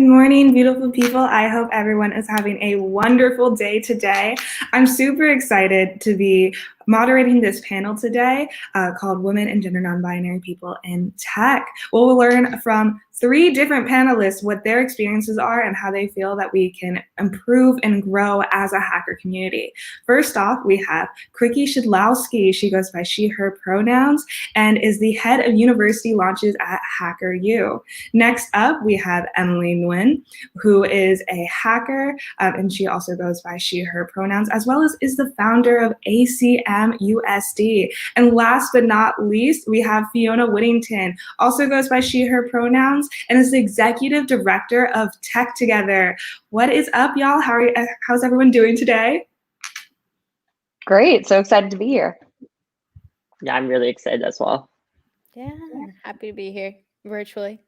morning, beautiful people. I hope everyone is having a wonderful day today. I'm super excited to be moderating this panel today called Women and Gender Non-Binary People in Tech. We'll learn from 3 different panelists what their experiences are and how they feel that we can improve and grow as a hacker community. First off, we have Qrikey Schidlowsky. She goes by she, her pronouns and is the head of university launches at HackerU. Next up, we have Emily Nguyen, who is a hacker, and she also goes by she, her pronouns, as well as is the founder of ACMUSD. And last but not least, we have Fiona Whittington, also goes by she, her pronouns, and is the executive director of TechTogether. What is up, y'all? How's everyone doing today? Great, so excited to be here. Yeah, I'm really excited as well. Yeah, happy to be here virtually.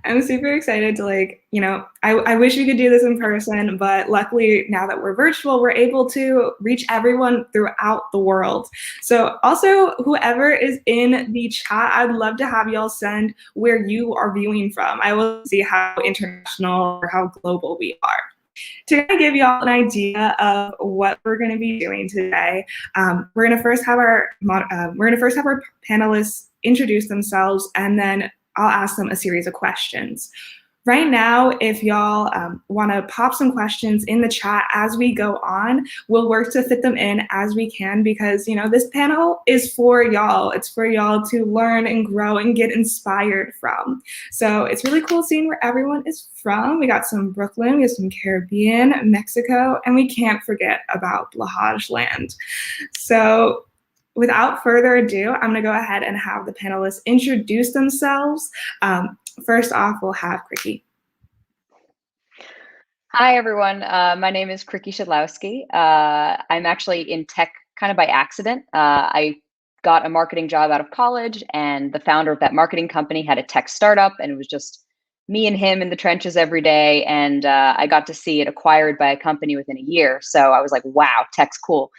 I'm super excited to I wish we could do this in person, but luckily now that we're virtual, we're able to reach everyone throughout the world. So also whoever is in the chat, I'd love to have y'all send where you are viewing from. I will see how international or how global we are. To kind of give y'all an idea of what we're going to be doing today, we're going to first have our panelists introduce themselves, and then I'll ask them a series of questions. Right now, if y'all want to pop some questions in the chat as we go on, we'll work to fit them in as we can because, this panel is for y'all. It's for y'all to learn and grow and get inspired from. So it's really cool seeing where everyone is from. We got some Brooklyn, we have some Caribbean, Mexico, and we can't forget about Lahaj land. So without further ado, I'm going to go ahead and have the panelists introduce themselves. First off, we'll have Qrikey. Hi, everyone. My name is Kriki Shulowski. I'm actually in tech kind of by accident. I got a marketing job out of college, and the founder of that marketing company had a tech startup, and it was just me and him in the trenches every day. And I got to see it acquired by a company within a year. So I was like, wow, tech's cool.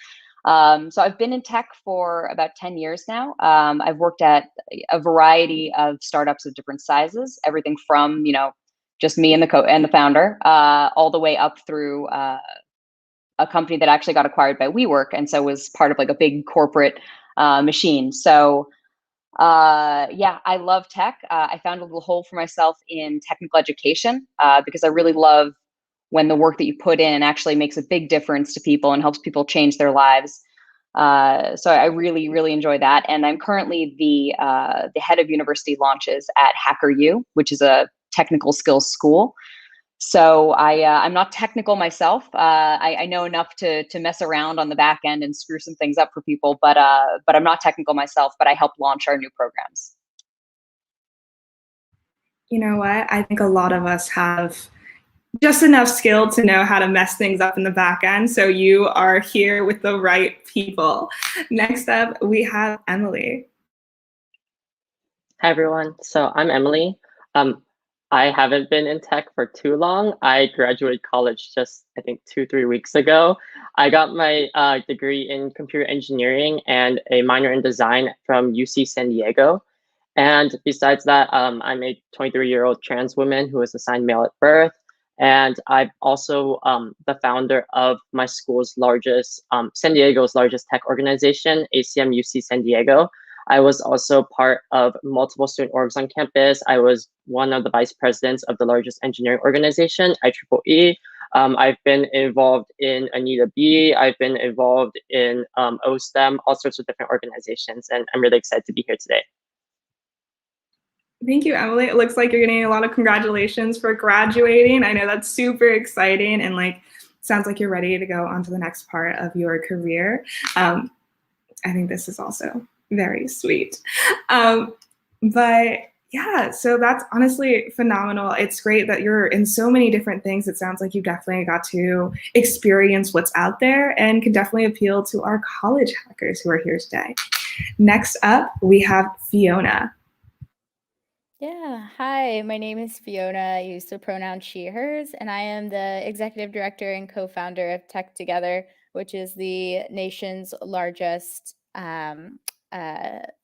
So I've been in tech for about 10 years now. I've worked at a variety of startups of different sizes, everything from, just me and the founder, all the way up through a company that actually got acquired by WeWork, and so was part of like a big corporate machine. So yeah, I love tech. I found a little hole for myself in technical education because I really love when the work that you put in actually makes a big difference to people and helps people change their lives. So I really, really enjoy that. And I'm currently the head of university launches at HackerU, which is a technical skills school. So I'm not technical myself. I know enough to mess around on the back end and screw some things up for people, but I'm not technical myself, but I help launch our new programs. You know what? I think a lot of us have just enough skill to know how to mess things up in the back end. So you are here with the right people. Next up, we have Emily. Hi, everyone. So I'm Emily. I haven't been in tech for too long. I graduated college just, I think, 2-3 weeks ago. I got my degree in computer engineering and a minor in design from UC San Diego. And besides that, I'm a 23-year-old trans woman who was assigned male at birth. And I'm also the founder of my school's largest, San Diego's largest tech organization, ACMUC San Diego. I was also part of multiple student orgs on campus. I was one of the vice presidents of the largest engineering organization, IEEE. I've been involved in INIT. I've been involved in OSTEM, all sorts of different organizations, and I'm really excited to be here today. Thank you, Emily. It looks like you're getting a lot of congratulations for graduating. I know that's super exciting and sounds like you're ready to go on to the next part of your career. I think this is also very sweet. But yeah, so that's honestly phenomenal. It's great that you're in so many different things. It sounds like you definitely got to experience what's out there and can definitely appeal to our college hackers who are here today. Next up, we have Fiona. Yeah, hi, my name is Fiona. I use the pronoun she, hers, and I am the executive director and co-founder of TechTogether, which is the nation's largest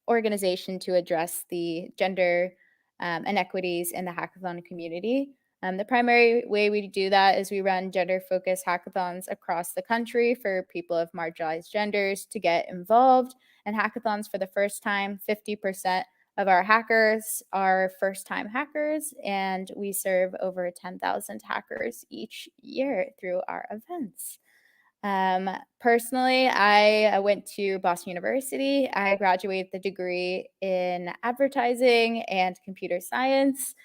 organization to address the gender inequities in the hackathon community. The primary way we do that is we run gender-focused hackathons across the country for people of marginalized genders to get involved. And hackathons for the first time, 50% of our hackers are first-time hackers, and we serve over 10,000 hackers each year through our events. Personally, I went to Boston University. I graduated with a degree in advertising and computer science.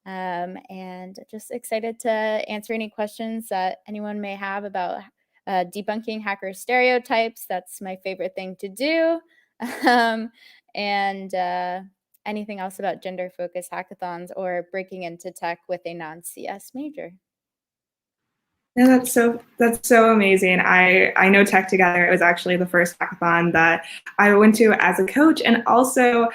And just excited to answer any questions that anyone may have about debunking hacker stereotypes. That's my favorite thing to do. And anything else about gender-focused hackathons or breaking into tech with a non-CS major. Yeah, that's so amazing. I know TechTogether. It was actually the first hackathon that I went to as a coach, and also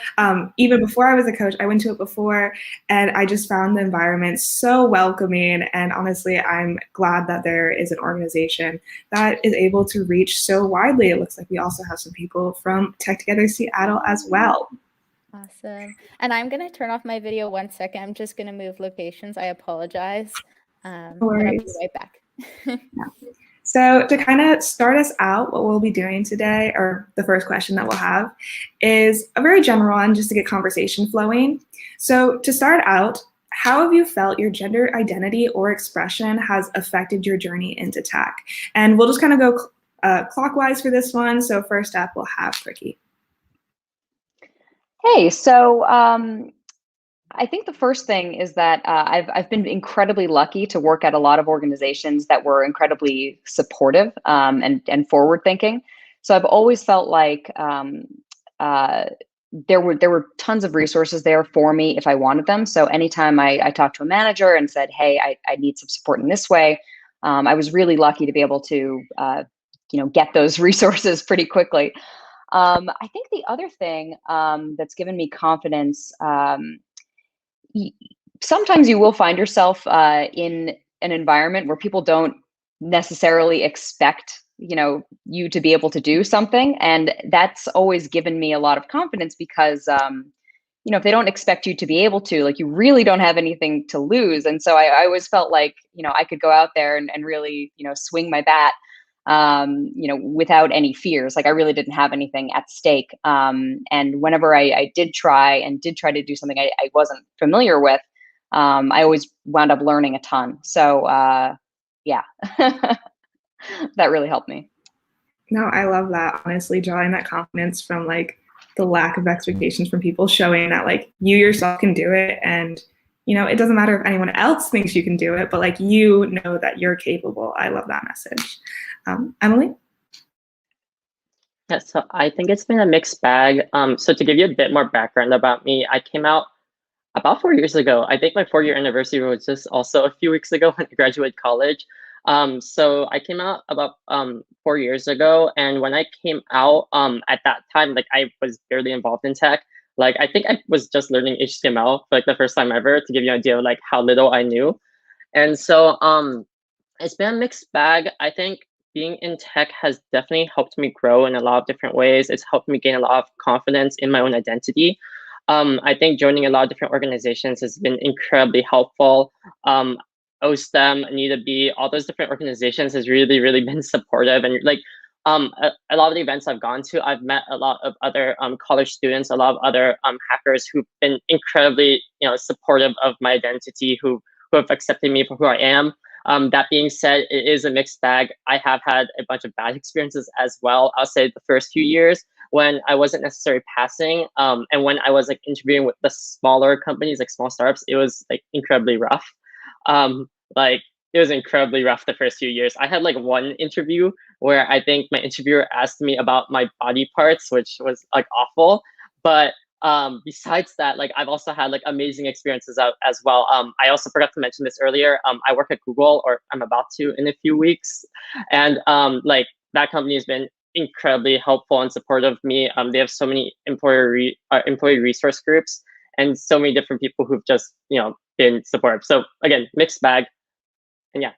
even before I was a coach, I went to it before, and I just found the environment so welcoming. And honestly, I'm glad that there is an organization that is able to reach so widely. It looks like we also have some people from TechTogether Seattle as well. Awesome. And I'm gonna turn off my video 1 second. I'm just gonna move locations. I apologize. No But I'll be worries. right back. Yeah. So to kind of start us out, what we'll be doing today, or the first question that we'll have, is a very general one, just to get conversation flowing. So to start out, how have you felt your gender identity or expression has affected your journey into tech? And we'll just kind of go clockwise for this one. So first up, we'll have Kriki. Hey, so I think the first thing is that I've been incredibly lucky to work at a lot of organizations that were incredibly supportive and forward thinking. So I've always felt like there were tons of resources there for me if I wanted them. So anytime I talked to a manager and said, "Hey, I need some support in this way," I was really lucky to be able to get those resources pretty quickly. I think the other thing that's given me confidence. Sometimes you will find yourself in an environment where people don't necessarily expect you to be able to do something, and that's always given me a lot of confidence because if they don't expect you to be able to, like, you really don't have anything to lose. And so I always felt like I could go out there and really swing my bat without any fears. Like, I really didn't have anything at stake. And whenever I did try to do something I wasn't familiar with, I always wound up learning a ton. So yeah, that really helped me. No, I love that. Honestly, drawing that confidence from like the lack of expectations from people, showing that like you yourself can do it, and it doesn't matter if anyone else thinks you can do it, but like you know that you're capable. I love that message. Emily? Yeah, so I think it's been a mixed bag. So to give you a bit more background about me, I came out about 4 years ago. I think my 4-year anniversary was just also a few weeks ago when I graduated college. So I came out about 4 years ago, and when I came out, at that time, like, I was barely involved in tech. Like, I think I was just learning HTML for like the first time ever, to give you an idea of like how little I knew. And so it's been a mixed bag. I think being in tech has definitely helped me grow in a lot of different ways. It's helped me gain a lot of confidence in my own identity. I think joining a lot of different organizations has been incredibly helpful. OSTEM, Need all those different organizations has really, really been supportive. And like a lot of the events I've gone to, I've met a lot of other college students, a lot of other hackers who've been incredibly supportive of my identity, who have accepted me for who I am. That being said, it is a mixed bag. I have had a bunch of bad experiences as well. I'll say the first few years when I wasn't necessarily passing, and when I was like interviewing with the smaller companies, like small startups, it was like incredibly rough. Like, it was incredibly rough the first few years. I had like one interview where I think my interviewer asked me about my body parts, which was like awful. But besides that, like, I've also had like amazing experiences as well. I also forgot to mention this earlier. I work at Google, or I'm about to in a few weeks, and like, that company has been incredibly helpful and supportive of me. They have so many employee resource groups and so many different people who've just been supportive. So again, mixed bag, and yeah.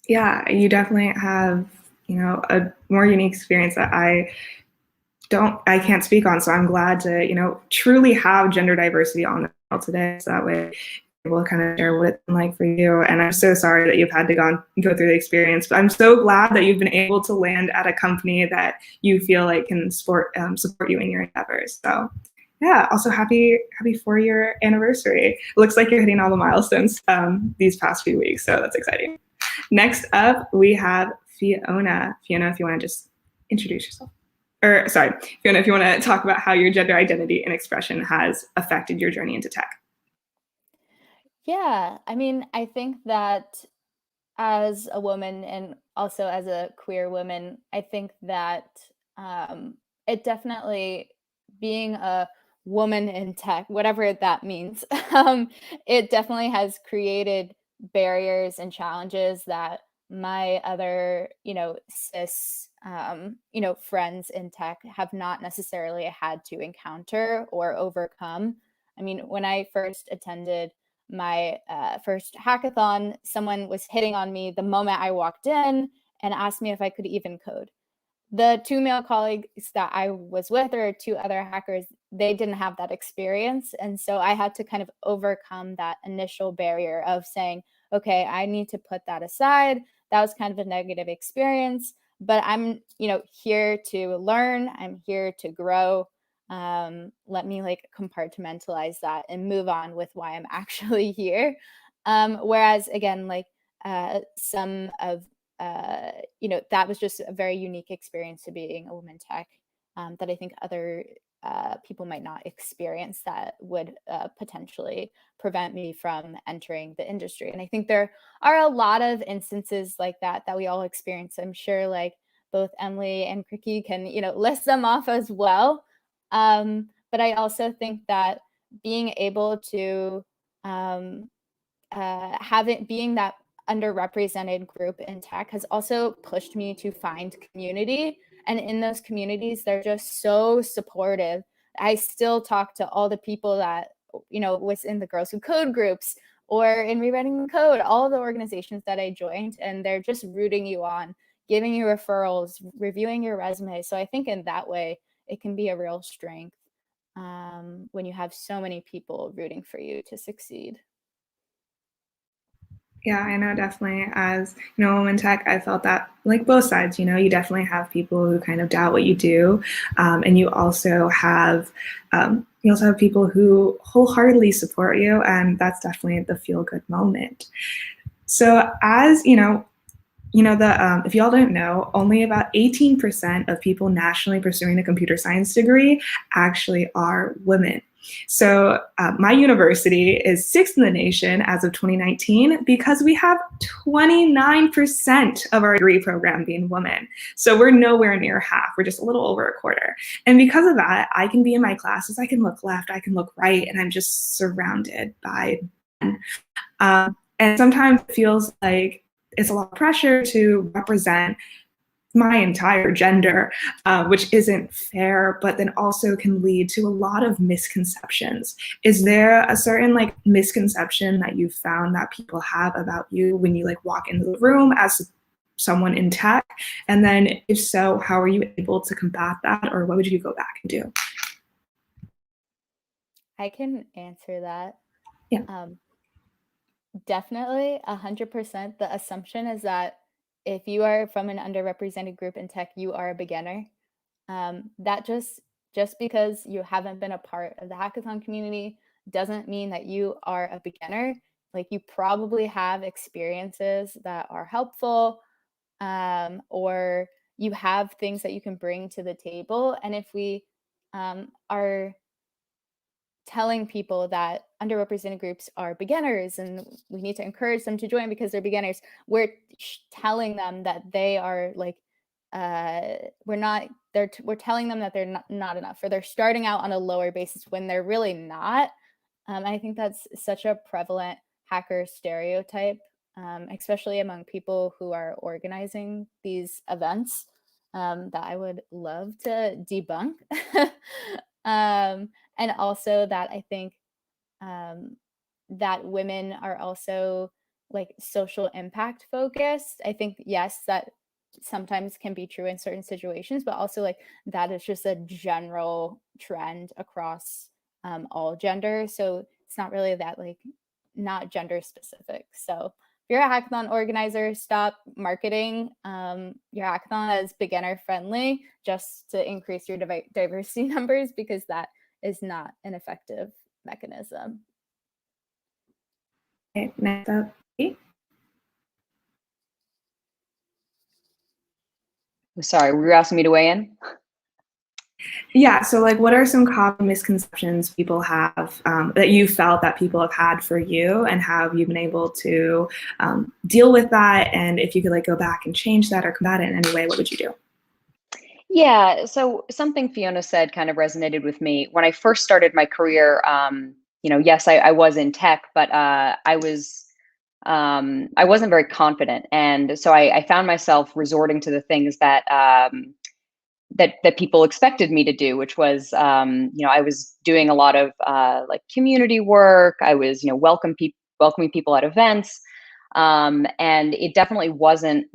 Yeah, you definitely have a more unique experience that I can't speak on. So I'm glad to, truly have gender diversity on the panel today. So that way we'll kind of share what it's been like for you. And I'm so sorry that you've had to go through the experience, but I'm so glad that you've been able to land at a company that you feel like can support you in your endeavors. So yeah, also happy 4-year anniversary. It looks like you're hitting all the milestones these past few weeks. So that's exciting. Next up, we have Fiona. Fiona, if you want to just introduce yourself. Or sorry, Fiona, if you want to talk about how your gender identity and expression has affected your journey into tech. Yeah, I mean, I think that as a woman and also as a queer woman, I think that it definitely, being a woman in tech, whatever that means, it definitely has created barriers and challenges that my other, cis, friends in tech have not necessarily had to encounter or overcome. I mean, when I first attended my first hackathon, someone was hitting on me the moment I walked in and asked me if I could even code. The 2 male colleagues that I was with, or 2 other hackers, they didn't have that experience. And so I had to kind of overcome that initial barrier of saying, okay, I need to put that aside. That was kind of a negative experience, but I'm, here to learn. I'm here to grow. Let me compartmentalize that and move on with why I'm actually here. Whereas again, some of that was just a very unique experience to being a woman tech, that I think other people might not experience, that would potentially prevent me from entering the industry. And I think there are a lot of instances like that we all experience. I'm sure both Emily and Kriki can, list them off as well. But I also think that being able to being that underrepresented group in tech has also pushed me to find community. And in those communities, they're just so supportive. I still talk to all the people that, was in the Girls Who Code groups or in Rewriting the Code, all of the organizations that I joined, and they're just rooting you on, giving you referrals, reviewing your resume. So I think in that way, it can be a real strength when you have so many people rooting for you to succeed. Yeah, I know, definitely. As women tech, I felt that both sides. You definitely have people who kind of doubt what you do, and you also have people who wholeheartedly support you, and that's definitely the feel good moment. So, as if y'all don't know, only about 18% of people nationally pursuing a computer science degree actually are women. So my university is 6th in the nation as of 2019 because we have 29% of our degree program being women. So we're nowhere near half. We're just a little over a quarter. And because of that, I can be in my classes, I can look left, I can look right, and I'm just surrounded by men. And sometimes it feels like it's a lot of pressure to represent my entire gender, which isn't fair, but then also can lead to a lot of misconceptions. Is there a certain misconception that you found that people have about you when you walk into the room as someone in tech? And then if so, how are you able to combat that, or what would you go back and do? I can answer that. Yeah. Definitely 100%. The assumption is that if you are from an underrepresented group in tech, you are a beginner. That just because you haven't been a part of the hackathon community doesn't mean that you are a beginner. You probably have experiences that are helpful, or you have things that you can bring to the table. And if we are telling people that underrepresented groups are beginners and we need to encourage them to join because they're beginners, we're telling them that they are we're telling them that they're not enough, or they're starting out on a lower basis when they're really not. I think that's such a prevalent hacker stereotype, especially among people who are organizing these events, that I would love to debunk. And also that I think that women are also social impact focused. I think, yes, that sometimes can be true in certain situations, but also like that is just a general trend across all genders. So it's not really that like not gender specific. So if you're a hackathon organizer, stop marketing your hackathon as beginner friendly just to increase your diversity numbers, because that is not an effective mechanism. Okay, next up. Sorry, were you asking me to weigh in? Yeah, so like what are some common misconceptions people have that you felt that people have had for you, and how have you been able to deal with that? And if you could like go back and change that or combat it in any way, what would you do? Yeah, so something Fiona said kind of resonated with me. When I first started my career, yes, I was in tech, but I wasn't very confident. And so I found myself resorting to the things that that people expected me to do, which was, I was doing a lot of like community work. I was, welcoming people at events. And it definitely wasn't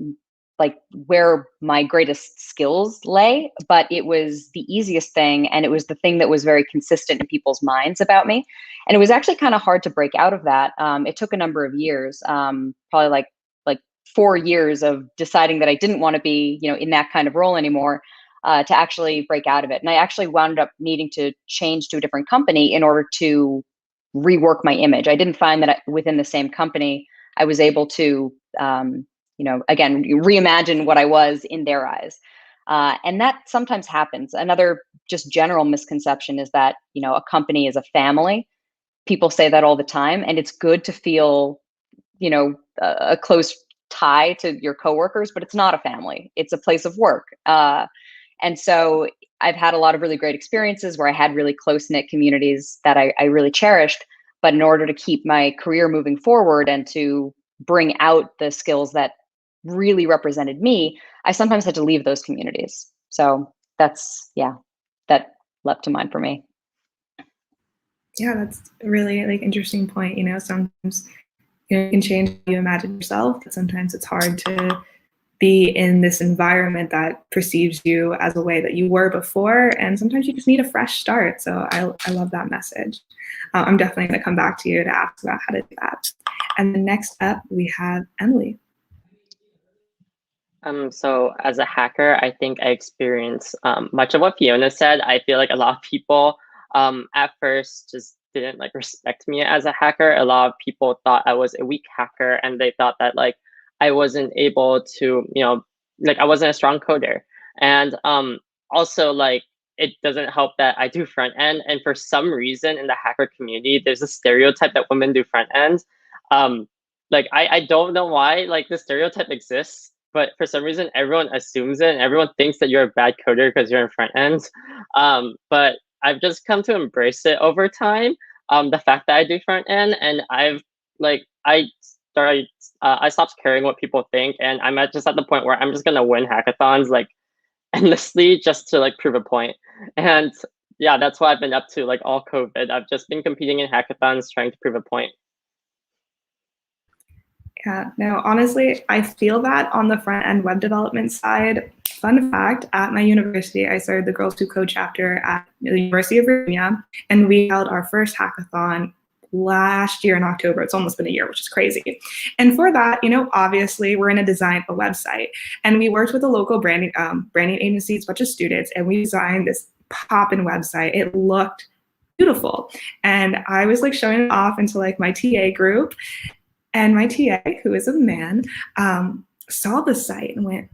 like where my greatest skills lay, but it was the easiest thing. And it was the thing that was very consistent in people's minds about me. And it was actually kind of hard to break out of that. It took a number of years, probably like 4 years of deciding that I didn't want to be, in that kind of role anymore, to actually break out of it. And I actually wound up needing to change to a different company in order to rework my image. I didn't find that within the same company, I was able to, again, reimagine what I was in their eyes. And that sometimes happens. Another just general misconception is that, a company is a family. People say that all the time, and it's good to feel, a close tie to your coworkers, but it's not a family. It's a place of work. And so I've had a lot of really great experiences where I had really close-knit communities that I really cherished. But in order to keep my career moving forward and to bring out the skills that really represented me, I sometimes had to leave those communities. So that leapt to mind for me. Yeah, that's a really like interesting point. Sometimes you can change how you imagine yourself, but sometimes it's hard to be in this environment that perceives you as a way that you were before, and sometimes you just need a fresh start. So I love that message. I'm definitely going to come back to you to ask about how to do that. And then next up, we have Emily. So as a hacker, I think I experienced much of what Fiona said. I feel like a lot of people at first just didn't like respect me as a hacker. A lot of people thought I was a weak hacker, and they thought that like I wasn't able to, like I wasn't a strong coder. And also like it doesn't help that I do front end. And for some reason in the hacker community, there's a stereotype that women do front end. Like I don't know why like the stereotype exists, but for some reason everyone assumes it and everyone thinks that you're a bad coder because you're in front end. But I've just come to embrace it over time. The fact that I do front end, and I stopped caring what people think, and I'm just at the point where I'm just gonna win hackathons like endlessly just to like prove a point. And yeah, that's what I've been up to like all COVID. I've just been competing in hackathons trying to prove a point. Yeah, no, honestly, I feel that on the front end web development side. Fun fact, at my university, I started the Girls Who Code chapter at the University of Virginia, and we held our first hackathon last year in October. It's almost been a year, which is crazy. And for that, obviously we're going to design a website, and we worked with a local branding agency, it's a bunch of students, and we designed this pop-in website. It looked beautiful. And I was like showing it off into like my TA group, and my TA, who is a man, saw the site and went,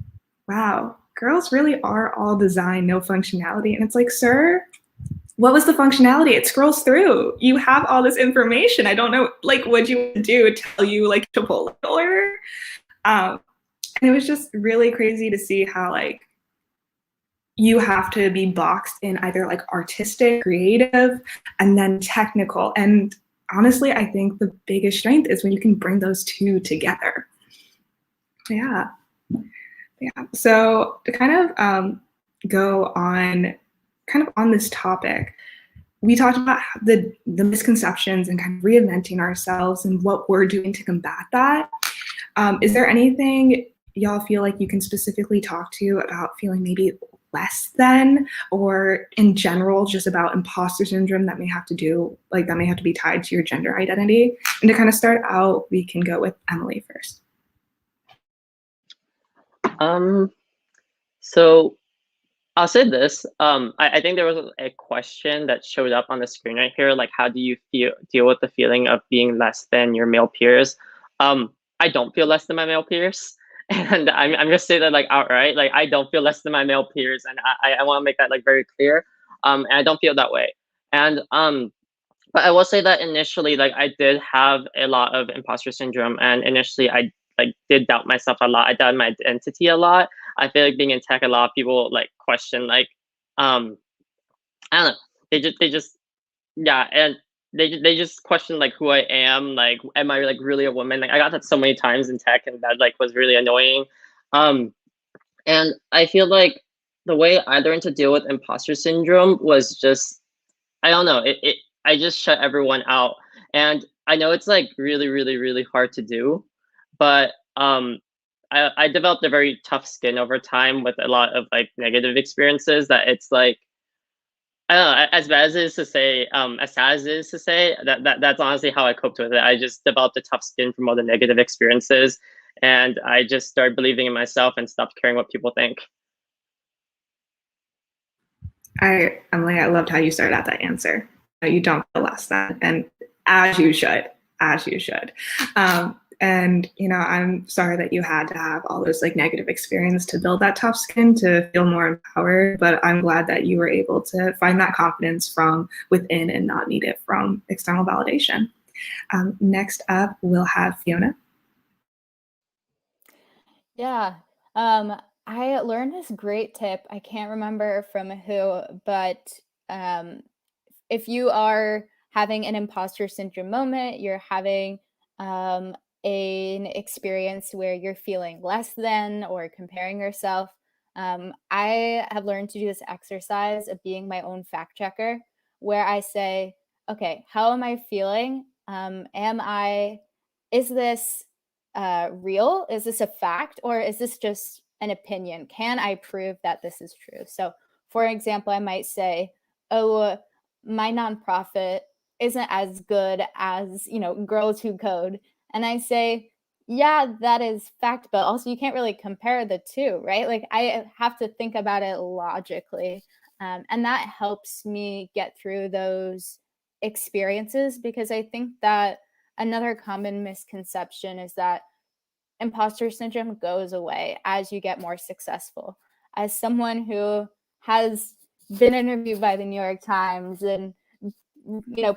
wow, girls really are all design, no functionality. And it's like, sir, what was the functionality? It scrolls through. You have all this information. I don't know, like, what you would do, tell you like Chipotle order? And it was just really crazy to see how like you have to be boxed in either like artistic, creative, and then technical. And honestly, I think the biggest strength is when you can bring those two together. Yeah. So to kind of go on this topic, we talked about the misconceptions and kind of reinventing ourselves and what we're doing to combat that. Is there anything y'all feel like you can specifically talk to about feeling maybe less than, or in general, just about imposter syndrome that may have to be tied to your gender identity? And to kind of start out, we can go with Emily first. So I'll say this. I think there was a question that showed up on the screen right here, like how do you deal with the feeling of being less than your male peers? I don't feel less than my male peers, and I'm just saying that like outright, like I don't feel less than my male peers, and I want to make that like very clear. And I don't feel that way. And but I will say that initially, like I did have a lot of imposter syndrome, and initially I like did doubt myself a lot. I doubted my identity a lot. I feel like being in tech, a lot of people like question like, I don't know. They just yeah, and they just question like who I am. Like, am I like really a woman? Like I got that so many times in tech, and that like was really annoying. And I feel like the way I learned to deal with imposter syndrome was just, I don't know, I just shut everyone out. And I know it's like really, really, really hard to do, but I developed a very tough skin over time with a lot of like negative experiences that it's like, I don't know, as bad as it is to say, as sad as it is to say, that's honestly how I coped with it. I just developed a tough skin from all the negative experiences, and I just started believing in myself and stopped caring what people think. Emily, I loved how you started out that answer. You don't feel less than, and as you should. And I'm sorry that you had to have all those like negative experience to build that tough skin to feel more empowered. But I'm glad that you were able to find that confidence from within and not need it from external validation. Next up, we'll have Fiona. Yeah. I learned this great tip. I can't remember from who, but if you are having an imposter syndrome moment, you're having an experience where you're feeling less than or comparing yourself, I have learned to do this exercise of being my own fact checker, where I say, okay, how am I feeling? Is this real? Is this a fact, or is this just an opinion? Can I prove that this is true? So for example, I might say, oh, my nonprofit isn't as good as, Girls Who Code. And I say, yeah, that is fact, but also you can't really compare the two, right? Like I have to think about it logically. And that helps me get through those experiences, because I think that another common misconception is that imposter syndrome goes away as you get more successful. As someone who has been interviewed by the New York Times and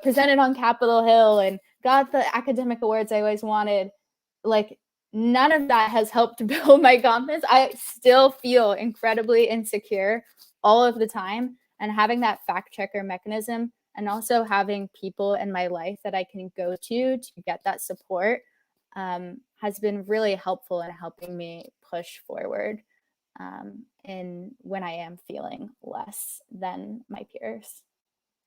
presented on Capitol Hill and got the academic awards I always wanted, like none of that has helped build my confidence. I still feel incredibly insecure all of the time, and having that fact checker mechanism and also having people in my life that I can go to get that support has been really helpful in helping me push forward in when I am feeling less than my peers,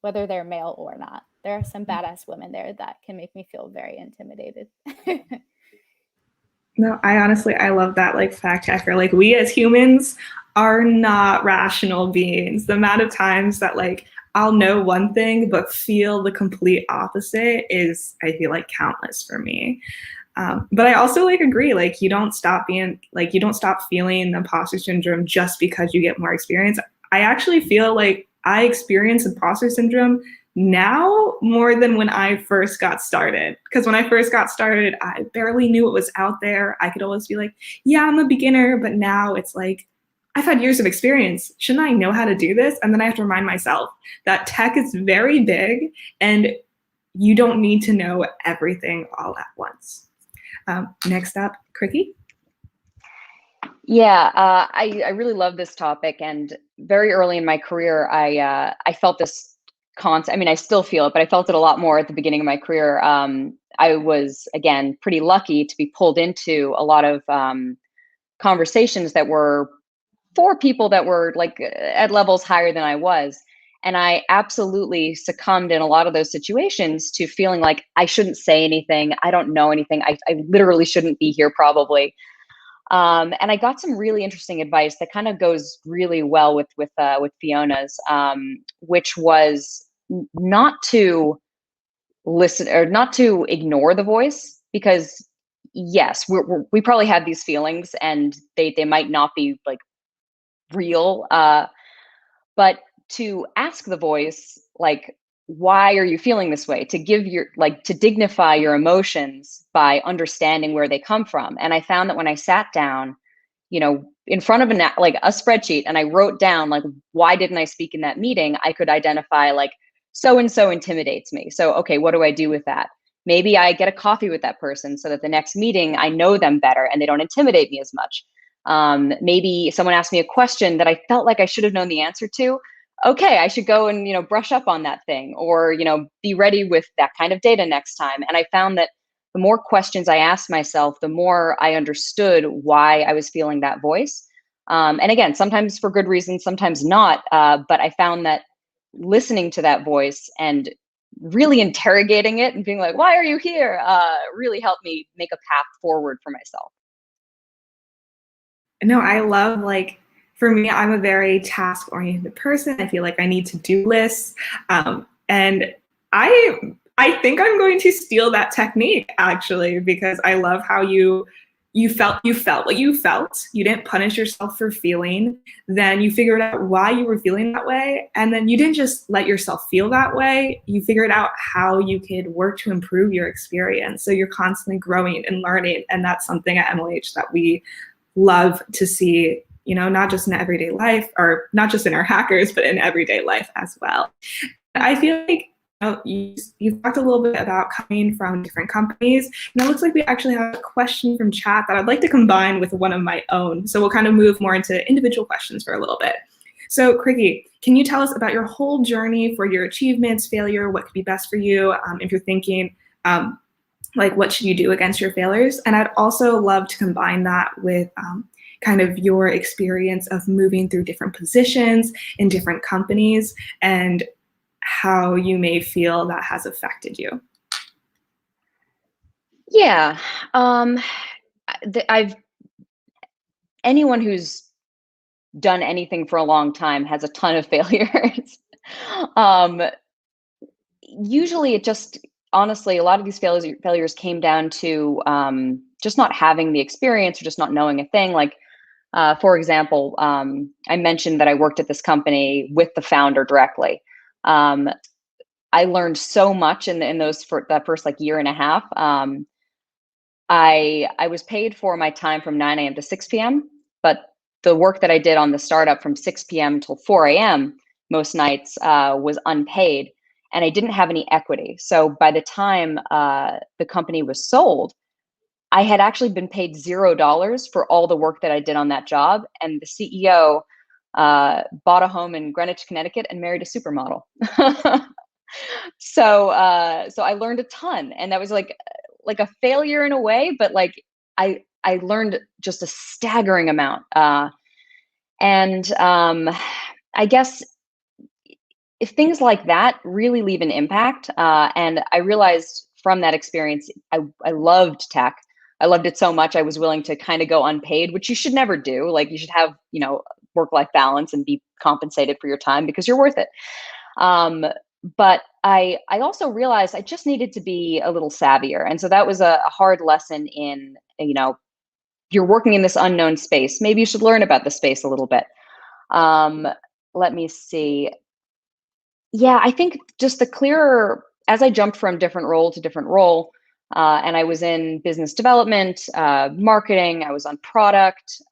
whether they're male or not. There are some badass women there that can make me feel very intimidated. No, I love that like fact checker. Like we as humans are not rational beings. The amount of times that like I'll know one thing but feel the complete opposite is, I feel like, countless for me. But I also like agree, like you don't stop feeling the imposter syndrome just because you get more experience. I actually feel like I experience imposter syndrome now more than when I first got started. Because when I first got started, I barely knew what was out there. I could always be like, yeah, I'm a beginner. But now it's like, I've had years of experience. Shouldn't I know how to do this? And then I have to remind myself that tech is very big and you don't need to know everything all at once. Next up, Kriki. Yeah, I really love this topic, and very early in my career, I felt this concept. I mean, I still feel it, but I felt it a lot more at the beginning of my career. I was, again, pretty lucky to be pulled into a lot of conversations that were for people that were like at levels higher than I was. And I absolutely succumbed in a lot of those situations to feeling like I shouldn't say anything. I don't know anything. I literally shouldn't be here probably. And I got some really interesting advice that kind of goes really well with Fiona's, which was not to listen or not to ignore the voice, because yes, we probably have these feelings and they might not be like real, but to ask the voice, like, why are you feeling this way? To give your, like, to dignify your emotions by understanding where they come from. And I found that when I sat down, in front of like a spreadsheet, and I wrote down, like, why didn't I speak in that meeting? I could identify, like, so-and-so intimidates me. So, okay, what do I do with that? Maybe I get a coffee with that person so that the next meeting I know them better and they don't intimidate me as much. Maybe someone asked me a question that I felt like I should have known the answer to. Okay, I should go and, brush up on that thing, or, be ready with that kind of data next time. And I found that the more questions I asked myself, the more I understood why I was feeling that voice. And again, sometimes for good reasons, sometimes not. But I found that listening to that voice and really interrogating it and being like, why are you here? Really helped me make a path forward for myself. No, I love, like, for me, I'm a very task-oriented person. I feel like I need to do lists. And I think I'm going to steal that technique, actually, because I love how you felt what you felt. You didn't punish yourself for feeling. Then you figured out why you were feeling that way. And then you didn't just let yourself feel that way. You figured out how you could work to improve your experience. So you're constantly growing and learning. And that's something at MLH that we love to see, not just in everyday life, or not just in our hackers, but in everyday life as well. I feel like you talked a little bit about coming from different companies, and it looks like we actually have a question from chat that I'd like to combine with one of my own. So we'll kind of move more into individual questions for a little bit. So Qrikey, can you tell us about your whole journey for your achievements, failure, what could be best for you, if you're thinking, like, what should you do against your failures? And I'd also love to combine that with kind of your experience of moving through different positions in different companies and how you may feel that has affected you. Yeah, anyone who's done anything for a long time has a ton of failures. Usually it just, honestly, a lot of these failures came down to just not having the experience or just not knowing a thing. Like, for example, I mentioned that I worked at this company with the founder directly. I learned so much in that first like year and a half. I was paid for my time from 9 a.m. to 6 p.m., but the work that I did on the startup from 6 p.m. till 4 a.m. most nights was unpaid, and I didn't have any equity. So by the time the company was sold, I had actually been paid $0 for all the work that I did on that job, and the CEO bought a home in Greenwich, Connecticut, and married a supermodel. So I learned a ton, and that was like a failure in a way, but like I learned just a staggering amount. And I guess if things like that really leave an impact, and I realized from that experience, I loved tech. I loved it so much I was willing to kind of go unpaid, which you should never do. Like, you should have, work-life balance and be compensated for your time because you're worth it. But I also realized I just needed to be a little savvier. And so that was a hard lesson in, you're working in this unknown space. Maybe you should learn about the space a little bit. Let me see. Yeah, I think just the clearer, as I jumped from different role to different role, and I was in business development, marketing, I was on product,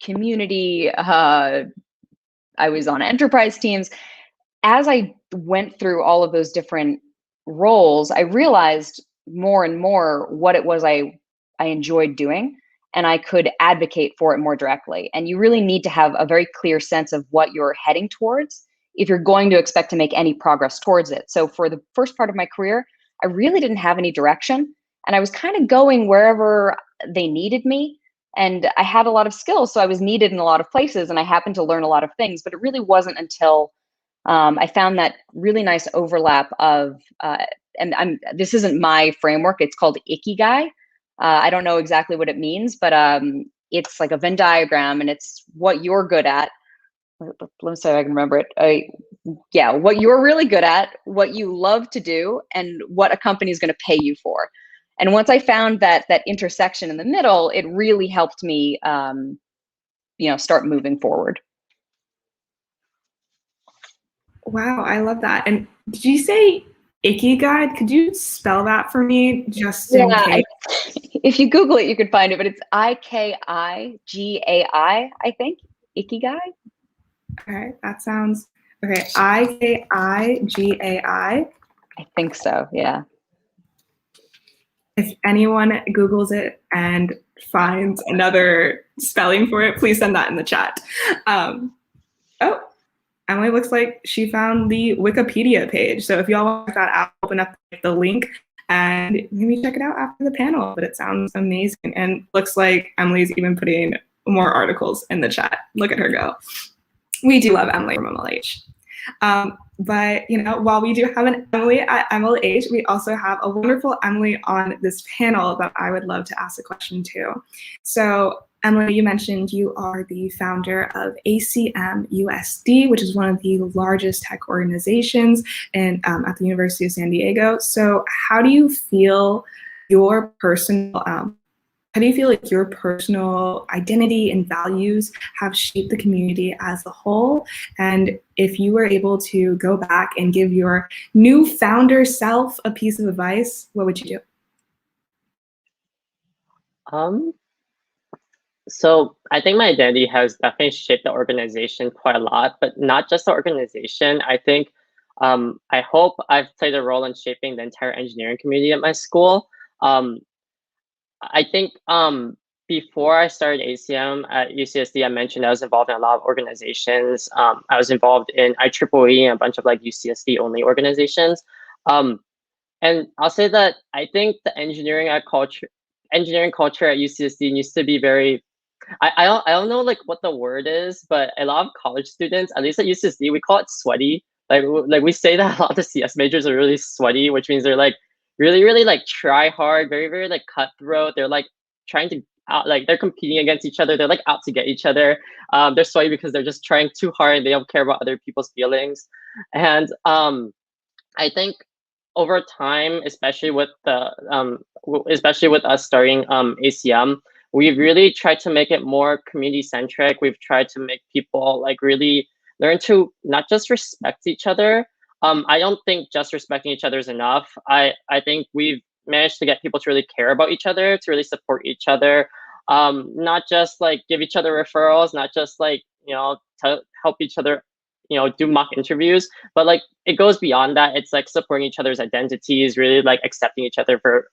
community, I was on enterprise teams. As I went through all of those different roles, I realized more and more what it was I enjoyed doing, and I could advocate for it more directly. And you really need to have a very clear sense of what you're heading towards if you're going to expect to make any progress towards it. So for the first part of my career, I really didn't have any direction, and I was kind of going wherever they needed me. And I had a lot of skills, so I was needed in a lot of places, and I happened to learn a lot of things. But it really wasn't until I found that really nice overlap of, and this isn't my framework, it's called Ikigai. I don't know exactly what it means, but it's like a Venn diagram, and it's what you're good at. Let me see if I can remember it. Yeah, what you're really good at, what you love to do, and what a company is going to pay you for. And once I found that intersection in the middle, it really helped me, start moving forward. Wow, I love that. And did you say Ikigai? Could you spell that for me just in case? If you Google it, you could find it, but it's Ikigai, I think. Ikigai. Okay, that sounds okay. Ikigai. I think so, yeah. If anyone Googles it and finds another spelling for it, please send that in the chat. Oh, Emily looks like she found the Wikipedia page. So if y'all want to check that out, open up the link and maybe check it out after the panel. But it sounds amazing, and looks like Emily's even putting more articles in the chat. Look at her go. We do love Emily from MLH. But while we do have an Emily at MLH, we also have a wonderful Emily on this panel that I would love to ask a question to. So Emily, you mentioned you are the founder of ACM USD, which is one of the largest tech organizations at the University of San Diego. So how do you feel your personal identity and values have shaped the community as a whole? And if you were able to go back and give your new founder self a piece of advice, what would you do? So I think my identity has definitely shaped the organization quite a lot, but not just the organization. I think, I hope I've played a role in shaping the entire engineering community at my school. I think before I started ACM at UCSD, I mentioned I was involved in a lot of organizations. I was involved in IEEE and a bunch of like UCSD only organizations. And I'll say that I think the engineering culture at UCSD needs to be very, I don't know like what the word is, but a lot of college students, at least at UCSD, we call it sweaty. Like we say that a lot of the CS majors are really sweaty, which means they're like really like try hard, very like cutthroat. They're like trying to they're competing against each other. They're like out to get each other. They're sweaty because they're just trying too hard and they don't care about other people's feelings. And I think over time, especially with us starting ACM, we've really tried to make it more community centric. We've tried to make people like really learn to not just respect each other. I don't think just respecting each other is enough. I think we've managed to get people to really care about each other, to really support each other, not just like give each other referrals, not just like, to help each other, do mock interviews, but like it goes beyond that. It's like supporting each other's identities, really like accepting each other for,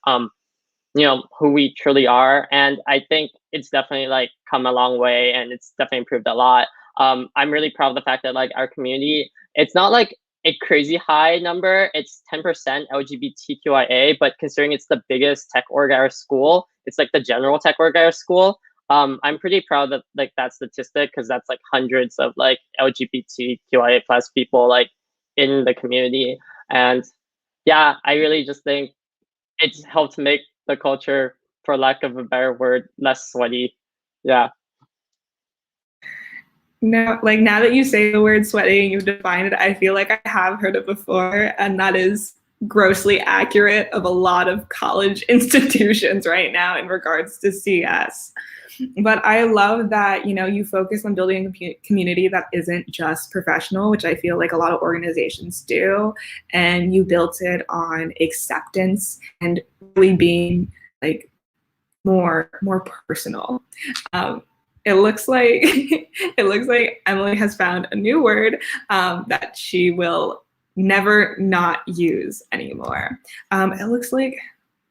who we truly are. And I think it's definitely like come a long way, and it's definitely improved a lot. I'm really proud of the fact that like our community, it's not like a crazy high number. It's 10% LGBTQIA, but considering it's the biggest tech org at our school, it's like the general tech org at our school. I'm pretty proud of like that statistic, because that's like hundreds of like LGBTQIA plus people like in the community. And yeah, I really just think it's helped make the culture, for lack of a better word, less sweaty. Yeah. No, like now that you say the word sweaty and you've defined it, I feel like I have heard it before, and that is grossly accurate of a lot of college institutions right now in regards to CS. But I love that, you focus on building a community that isn't just professional, which I feel like a lot of organizations do, and you built it on acceptance and really being like more personal. It looks like Emily has found a new word that she will never not use anymore. It looks like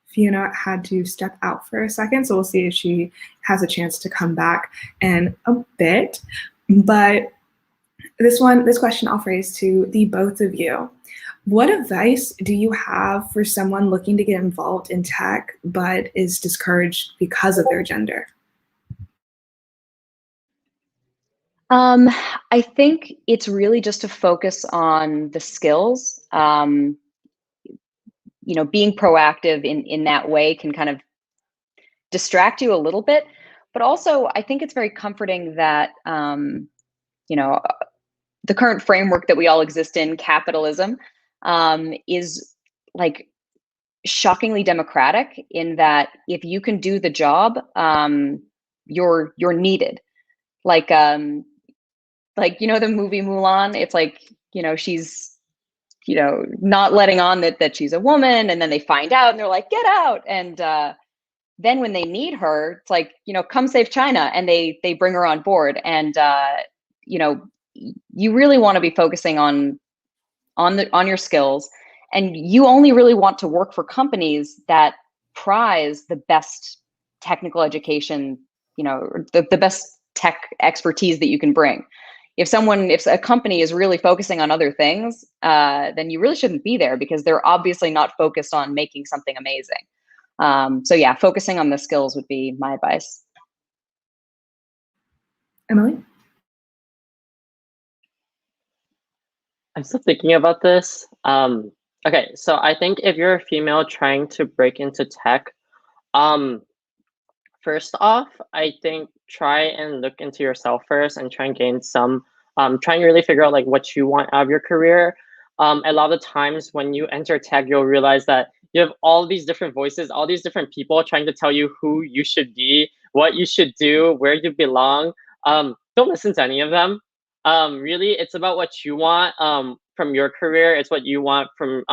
Fiona had to step out for a second, so we'll see if she has a chance to come back in a bit. But this question I'll phrase to the both of you. What advice do you have for someone looking to get involved in tech but is discouraged because of their gender? I think it's really just to focus on the skills. Being proactive in that way can kind of distract you a little bit. But also, I think it's very comforting that, you know, the current framework that we all exist in, capitalism, is like shockingly democratic in that if you can do the job, you're needed. Like you know the movie Mulan. It's like, you know, she's, you know, not letting on that she's a woman, and then they find out and they're like, get out. And then when they need her, it's like, you know, come save China, and they bring her on board. And you know, you really want to be focusing on your skills, and you only really want to work for companies that prize the best technical education, you know, the best tech expertise that you can bring. If a company is really focusing on other things, then you really shouldn't be there, because they're obviously not focused on making something amazing. So yeah, focusing on the skills would be my advice. Emily? I'm still thinking about this. Okay, so I think if you're a female trying to break into tech, first off, I think try and look into yourself first and try and gain some, try and really figure out like what you want out of your career. A lot of times when you enter tech, you'll realize that you have all these different voices, all these different people trying to tell you who you should be, what you should do, where you belong. Don't listen to any of them. Really, it's about what you want from your career. It's what you want from,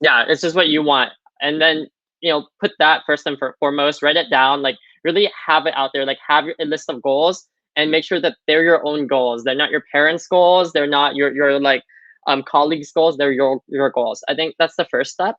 yeah, it's just what you want. And then, you know, put that first and foremost, write it down, like really have it out there, like have a list of goals and make sure that they're your own goals. They're not your parents' goals. They're not your like colleagues' goals. They're your goals. I think that's the first step.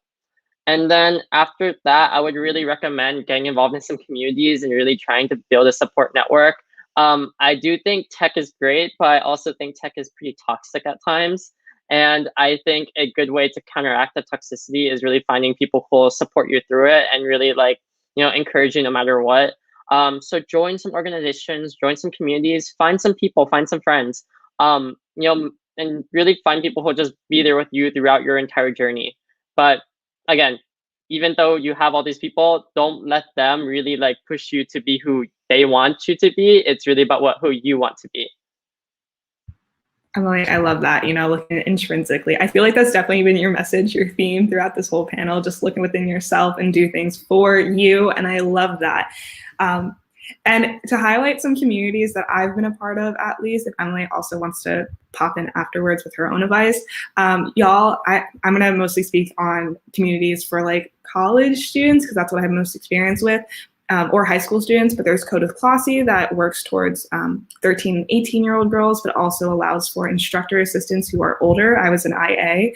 And then after that, I would really recommend getting involved in some communities and really trying to build a support network. I do think tech is great, but I also think tech is pretty toxic at times. And I think a good way to counteract the toxicity is really finding people who will support you through it and really like, you know, encourage you no matter what. So join some organizations, join some communities, find some people, find some friends, you know, and really find people who will just be there with you throughout your entire journey. But again, even though you have all these people, don't let them really like push you to be who they want you to be. It's really about who you want to be. Emily, I love that, you know, looking intrinsically. I feel like that's definitely been your message, your theme throughout this whole panel, just looking within yourself and do things for you. And I love that. And to highlight some communities that I've been a part of, at least, if Emily also wants to pop in afterwards with her own advice, y'all, I'm gonna mostly speak on communities for like college students, because that's what I have most experience with. Or high school students, but there's Code of Clossie that works towards 13 and 18-year-old girls, but also allows for instructor assistants who are older. I was an IA.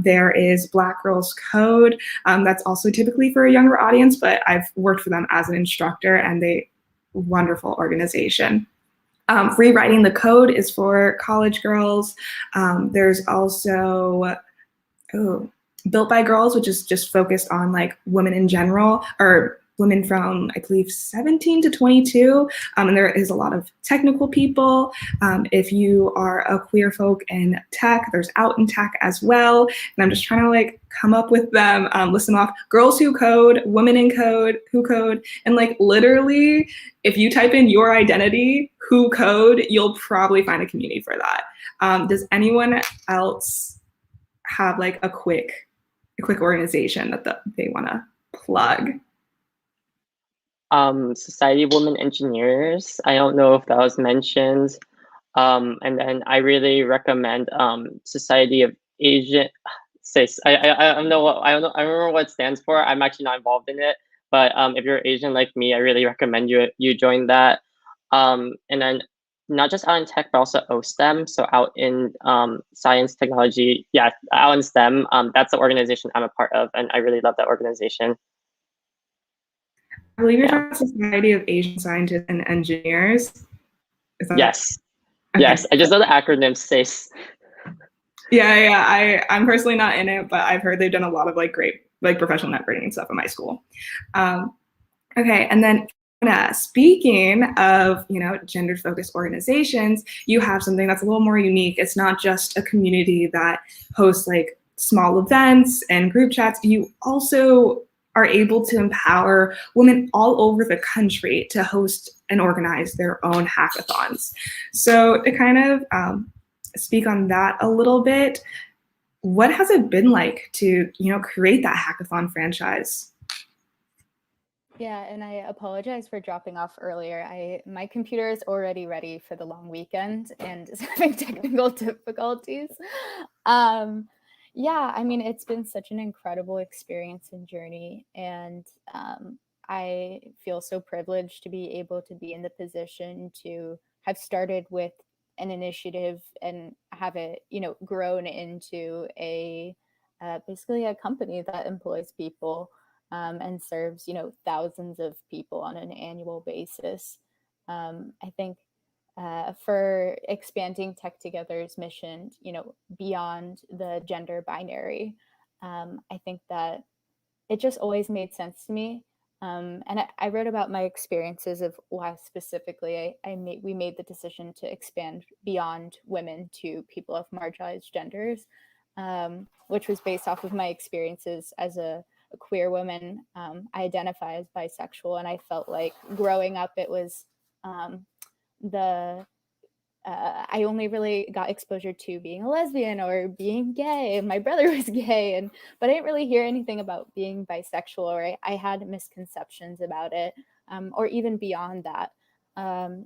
There is Black Girls Code. That's also typically for a younger audience, but I've worked for them as an instructor, and they wonderful organization. Rewriting the Code is for college girls. There's also, Built by Girls, which is just focused on like women in general, or women from, I believe, 17 to 22. And there is a lot of technical people. If you are a queer folk in tech, there's Out in Tech as well. And I'm just trying to like come up with them, list them off. Girls Who Code, Women in Code, Who Code. And like literally, if you type in your identity, Who Code, you'll probably find a community for that. Does anyone else have like a quick organization that they wanna plug? Society of Women Engineers. I don't know if that was mentioned. And then I really recommend Society of Asian. I don't know. I don't remember what it stands for. I'm actually not involved in it. But if you're Asian like me, I really recommend you join that. And then not just out in tech, but also OSTEM. So out in science, technology. Yeah, out in STEM. That's the organization I'm a part of, and I really love that organization. I believe you're talking about Society of Asian Scientists and Engineers. Yes. Okay. Yes, I just know the acronym SACE. Yeah. I'm personally not in it, but I've heard they've done a lot of like great like professional networking and stuff in my school. Okay, and then speaking of, you know, gender-focused organizations, you have something that's a little more unique. It's not just a community that hosts like small events and group chats. You also are able to empower women all over the country to host and organize their own hackathons. So to kind of speak on that a little bit, what has it been like to, create that hackathon franchise? Yeah, and I apologize for dropping off earlier. My computer is already ready for the long weekend and is having technical difficulties. Yeah, I mean, it's been such an incredible experience and journey, and I feel so privileged to be able to be in the position to have started with an initiative and have it, grown into a basically a company that employs people and serves, thousands of people on an annual basis. I think for expanding TechTogether's mission, beyond the gender binary, I think that it just always made sense to me. And I wrote about my experiences of why specifically we made the decision to expand beyond women to people of marginalized genders, which was based off of my experiences as a queer woman. I identify as bisexual, and I felt like growing up it was I only really got exposure to being a lesbian or being gay. My brother was gay, but I didn't really hear anything about being bisexual, or I had misconceptions about it, or even beyond that.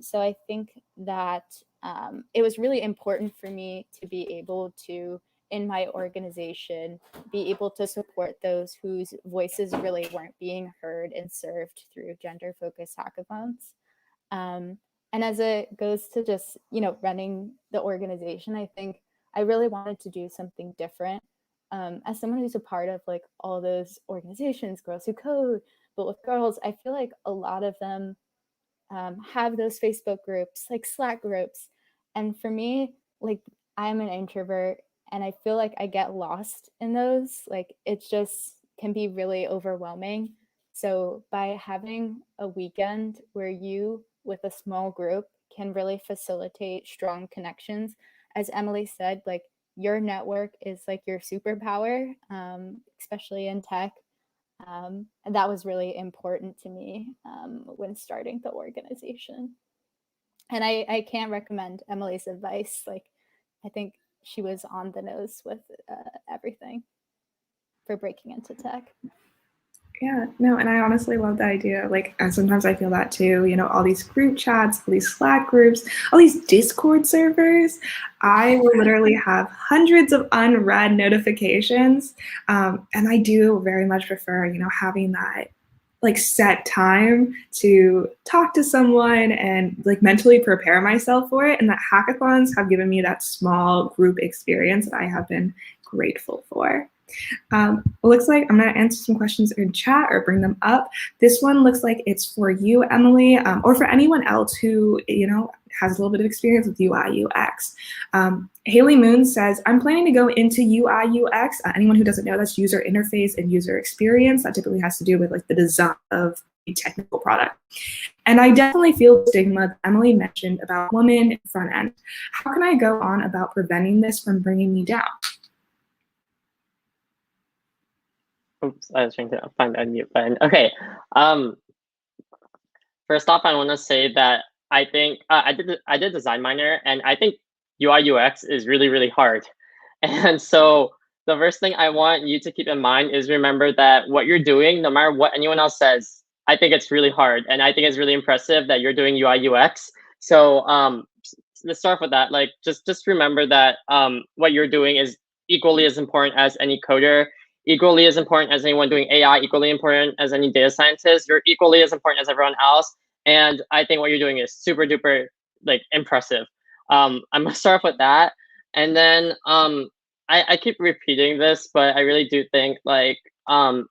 So I think that it was really important for me to be able to, in my organization, be able to support those whose voices really weren't being heard and served through gender-focused hackathons. And as it goes to just, running the organization, I think I really wanted to do something different. As someone who's a part of like all those organizations, Girls Who Code, Built with Girls, I feel like a lot of them have those Facebook groups, like Slack groups. And for me, like I'm an introvert and I feel like I get lost in those. Like it just can be really overwhelming. So by having a weekend where you, with a small group, can really facilitate strong connections, as Emily said, like your network is like your superpower, especially in tech. And that was really important to me when starting the organization. And I can't recommend Emily's advice. Like, I think she was on the nose with everything for breaking into tech. Yeah, no, and I honestly love the idea. Like, and sometimes I feel that too, all these group chats, all these Slack groups, all these Discord servers. I will literally have hundreds of unread notifications. And I do very much prefer, having that like set time to talk to someone and like mentally prepare myself for it. And that hackathons have given me that small group experience that I have been grateful for. It looks like I'm going to answer some questions in chat or bring them up. This one looks like it's for you, Emily, or for anyone else who, has a little bit of experience with UI UX. Haley Moon says, I'm planning to go into UI UX. Anyone who doesn't know, that's user interface and user experience. That typically has to do with like the design of a technical product. And I definitely feel the stigma that Emily mentioned about women in front end. How can I go on about preventing this from bringing me down? Oops, I was trying to find the unmute button. Okay. First off, I want to say that I think I did design minor, and I think UI UX is really, really hard. And so the first thing I want you to keep in mind is remember that what you're doing, no matter what anyone else says, I think it's really hard, and I think it's really impressive that you're doing UI UX. So let's start with that. Like just remember that what you're doing is equally as important as any coder, equally as important as anyone doing AI, equally important as any data scientist. You're equally as important as everyone else. And I think what you're doing is super duper like impressive. I'm gonna start with that. And then I keep repeating this, but I really do think like try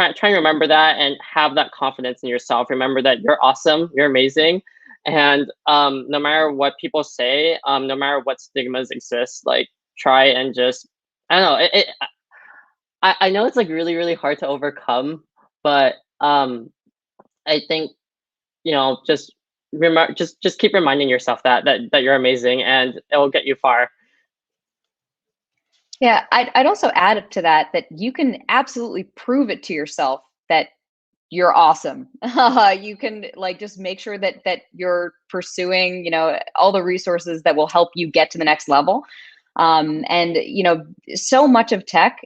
and remember that and have that confidence in yourself. Remember that you're awesome, you're amazing. And no matter what people say, no matter what stigmas exist, like try and just, I don't know, I know it's like really, really hard to overcome, but I think, just remember, just keep reminding yourself that you're amazing, and it will get you far. Yeah, I'd also add to that you can absolutely prove it to yourself that you're awesome. You can like just make sure that you're pursuing, all the resources that will help you get to the next level. And so much of tech,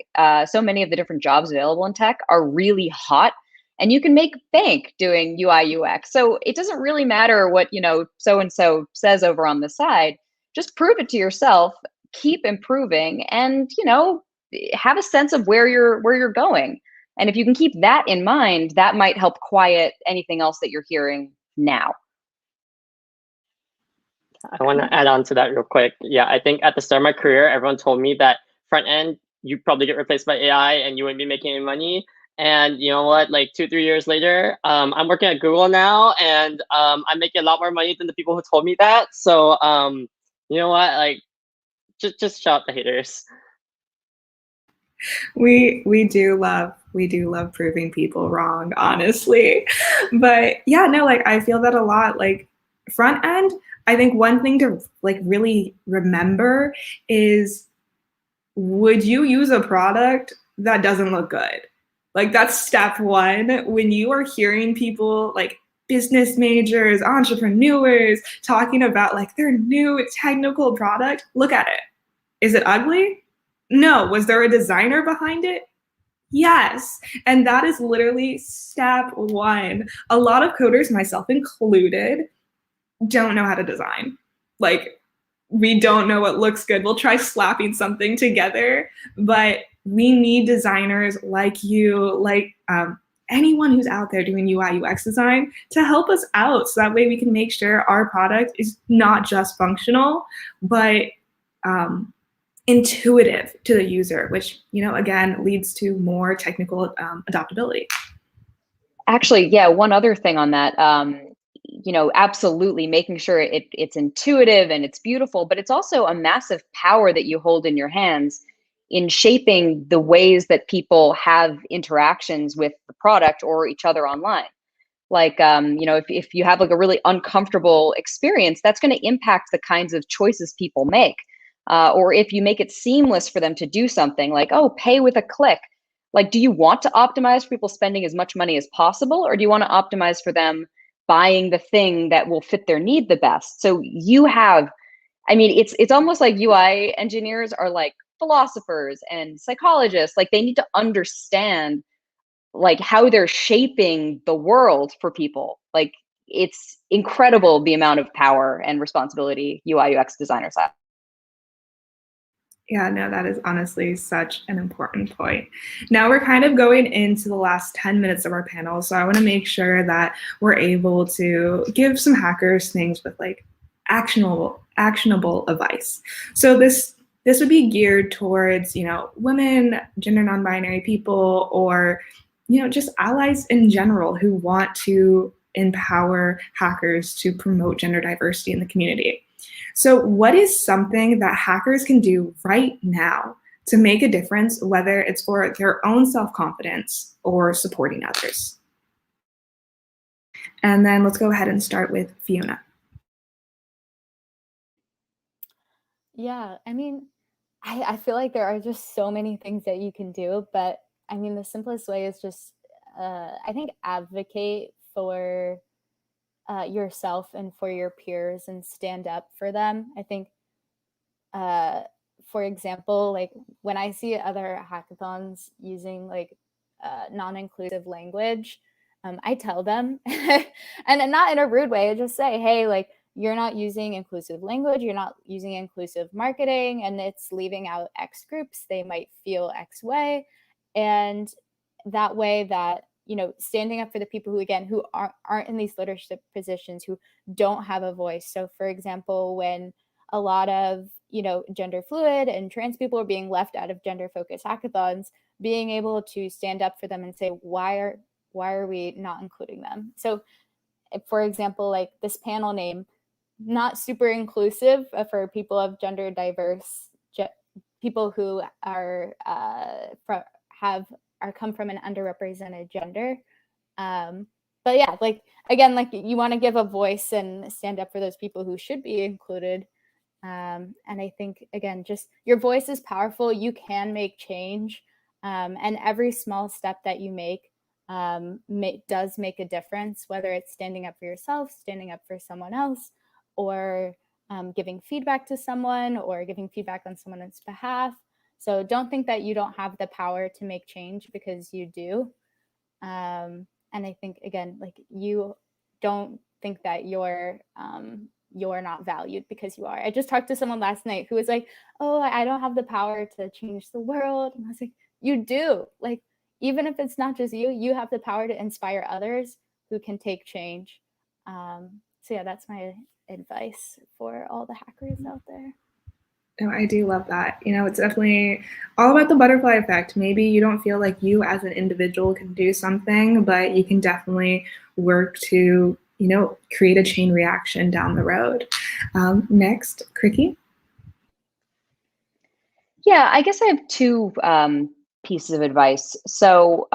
so many of the different jobs available in tech are really hot, and you can make bank doing UI UX. So it doesn't really matter what so and so says over on the side. Just prove it to yourself, keep improving, and have a sense of where you're going. And if you can keep that in mind, that might help quiet anything else that you're hearing now. I want to add on to that real quick. Yeah, I think at the start of my career, everyone told me that front end, you probably get replaced by AI and you wouldn't be making any money. And you know what? Like 2-3 years later, I'm working at Google now, and I'm making a lot more money than the people who told me that. So you know what? Like, just shout the haters. We do love proving people wrong, honestly. But yeah, no, like I feel that a lot. Like front end, I think one thing to like really remember is, would you use a product that doesn't look good? Like that's step one. When you are hearing people like business majors, entrepreneurs talking about like their new technical product, look at it. Is it ugly? No. Was there a designer behind it? Yes. And that is literally step one. A lot of coders, myself included, don't know how to design. Like, we don't know what looks good. We'll try slapping something together, but we need designers like you, like anyone who's out there doing UI UX design to help us out. So that way we can make sure our product is not just functional, but intuitive to the user, which, again, leads to more technical adaptability. Actually, yeah, one other thing on that, absolutely making sure it's intuitive and it's beautiful, but it's also a massive power that you hold in your hands in shaping the ways that people have interactions with the product or each other online. Like, if you have like a really uncomfortable experience, that's going to impact the kinds of choices people make. Or if you make it seamless for them to do something like, oh, pay with a click. Like, do you want to optimize for people spending as much money as possible? Or do you want to optimize for them buying the thing that will fit their need the best? So it's almost like UI engineers are like philosophers and psychologists. Like they need to understand like how they're shaping the world for people. Like it's incredible the amount of power and responsibility UI UX designers have. Yeah, no, that is honestly such an important point. Now we're kind of going into the last 10 minutes of our panel, so I want to make sure that we're able to give some hackers things with like actionable advice. So this would be geared towards, women, gender non-binary people, or, just allies in general who want to empower hackers to promote gender diversity in the community. So what is something that hackers can do right now to make a difference, whether it's for their own self-confidence or supporting others? And then let's go ahead and start with Fiona. Yeah, I feel like there are just so many things that you can do, but the simplest way is just, I think, advocate for yourself and for your peers and stand up for them. I think, for example, like when I see other hackathons using like non-inclusive language, I tell them, and not in a rude way, I just say, hey, like, you're not using inclusive language, you're not using inclusive marketing, and it's leaving out X groups, they might feel X way. And that way that, standing up for the people who, again, who aren't in these leadership positions, who don't have a voice. So for example, when a lot of, gender fluid and trans people are being left out of gender focused hackathons, being able to stand up for them and say, why are we not including them? So for example, like this panel name, not super inclusive for people of gender diverse, people who are come from an underrepresented gender. But yeah, like again, like you want to give a voice and stand up for those people who should be included. And I think, again, just your voice is powerful. You can make change. And every small step that you make does make a difference, whether it's standing up for yourself, standing up for someone else, or giving feedback to someone, or giving feedback on someone else's behalf. So don't think that you don't have the power to make change, because you do. And I think, again, like, you don't think that you're not valued, because you are. I just talked to someone last night who was like, oh, I don't have the power to change the world. And I was like, you do. Like, even if it's not just you, you have the power to inspire others who can take change. So yeah, that's my advice for all the hackers out there. No, I do love that. You know, it's definitely all about the butterfly effect. Maybe you don't feel like you as an individual can do something, but you can definitely work to, you know, create a chain reaction down the road. Next, Kriki. Yeah, I guess I have two pieces of advice. So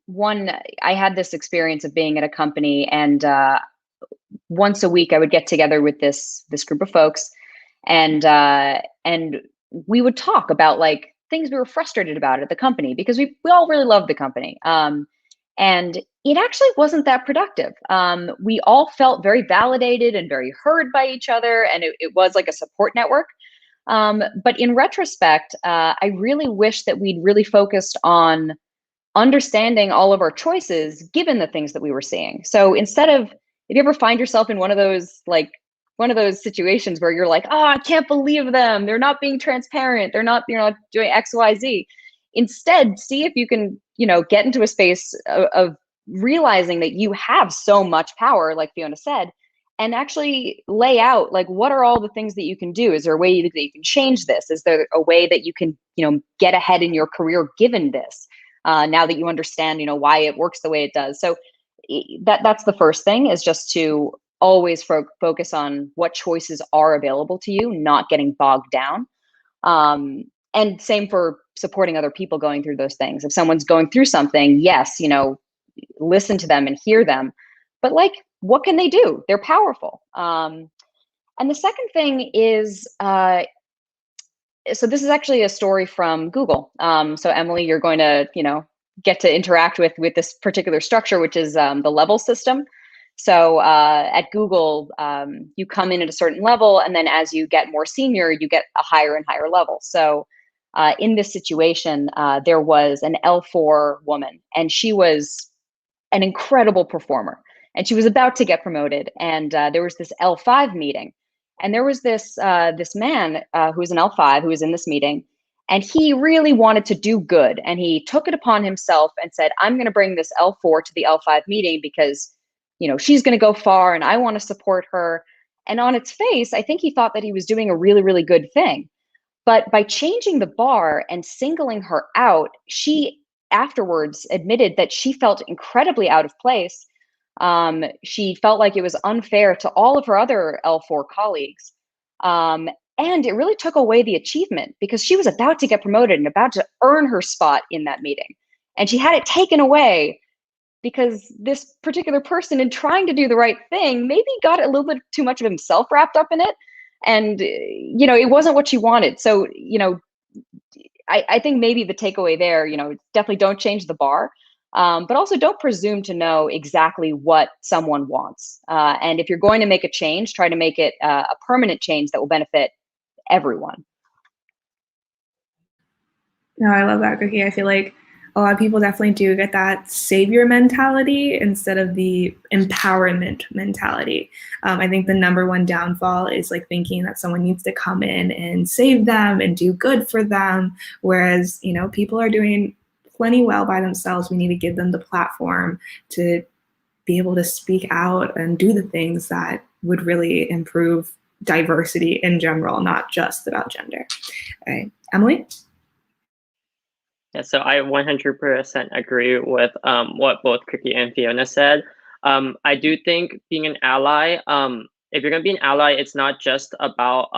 one, I had this experience of being at a company, and once a week I would get together with this group of folks, and we would talk about like things we were frustrated about at the company, because we all really loved the company. And it actually wasn't that productive. We all felt very validated and very heard by each other, and it was like a support network. But in retrospect, I really wish that we'd really focused on understanding all of our choices given the things that we were seeing. So instead of, if you ever find yourself in one of those situations where you're like, oh, I can't believe them, they're not being transparent, they're not, doing X, Y, Z. Instead, see if you can, get into a space of realizing that you have so much power, like Fiona said, and actually lay out, like, what are all the things that you can do? Is there a way that you can change this? Is there a way that you can, get ahead in your career given this? Now that you understand, why it works the way it does. So that's the first thing, is just to always focus on what choices are available to you, not getting bogged down. And same for supporting other people going through those things. If someone's going through something, yes, listen to them and hear them, but like, what can they do? They're powerful. And the second thing is, so this is actually a story from Google. So Emily, you're going to, get to interact with this particular structure, which is the level system. So at Google, you come in at a certain level, and then as you get more senior, you get a higher and higher level. So in this situation, there was an L4 woman, and she was an incredible performer, and she was about to get promoted. And there was this L5 meeting, and there was this man who was an L5 who was in this meeting, and he really wanted to do good, and he took it upon himself and said, I'm going to bring this L4 to the L5 meeting because she's going to go far and I want to support her. And on its face, I think he thought that he was doing a really, really good thing. But by changing the bar and singling her out, she afterwards admitted that she felt incredibly out of place. She felt like it was unfair to all of her other L4 colleagues. And it really took away the achievement, because she was about to get promoted and about to earn her spot in that meeting. And she had it taken away because this particular person, in trying to do the right thing, maybe got a little bit too much of himself wrapped up in it. And, it wasn't what she wanted. So, I think maybe the takeaway there, definitely don't change the bar, but also don't presume to know exactly what someone wants. And if you're going to make a change, try to make it a permanent change that will benefit everyone. No, I love that, Cookie. I feel like a lot of people definitely do get that savior mentality instead of the empowerment mentality. I think the number one downfall is like thinking that someone needs to come in and save them and do good for them, whereas people are doing plenty well by themselves. We need to give them the platform to be able to speak out and do the things that would really improve diversity in general, not just about gender. All right, Emily? Yeah, so I 100% agree with what both Kriki and Fiona said. I do think being an ally, if you're going to be an ally, it's not just about